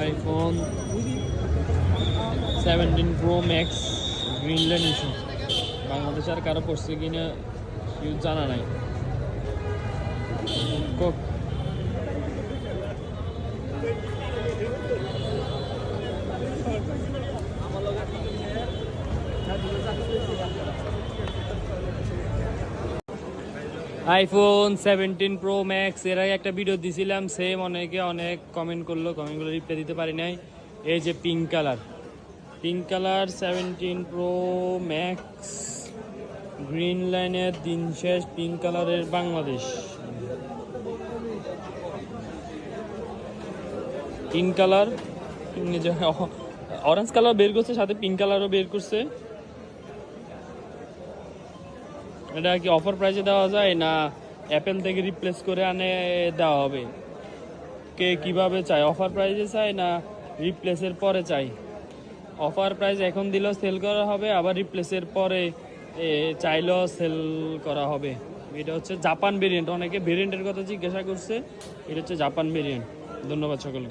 IPhone 17 Pro Max Greenland issue Bangladesh আর কারো পড়ছে কিনা কেউ জানা নাই। আইফোন 17 প্রো ম্যাক্স এর আগে একটা ভিডিও দিছিলাম, সেম অনেকে অনেক কমেন্ট করলো, কমেন্টগুলো রিপ্লাই দিতে পারি নাই। এই যে pink colour 17 Pro max green লাইনের দিন শেষ, পিঙ্ক কালারের Bangladesh. Pink colour orange colour বের করছে, সাথে পিঙ্ক কালারও বের করছে। এটা কি অফার প্রাইসে দেওয়া যায় না অ্যাপেল থেকে রিপ্লেস করে আনে দেওয়া হবে? কে কিভাবে চাই, অফার প্রাইসে চাই না রিপ্লেসের পরে চাই? অফার প্রাইস এখন দিলেও সেল করা হবে, আবার রিপ্লেসের পরে চাইলেও সেল করা হবে। এটা হচ্ছে জাপান ভেরিয়েন্ট, অনেকে ভেরিয়েন্টের কথা জিজ্ঞাসা করছে, এটা হচ্ছে জাপান ভেরিয়েন্ট। ধন্যবাদ সকলকে।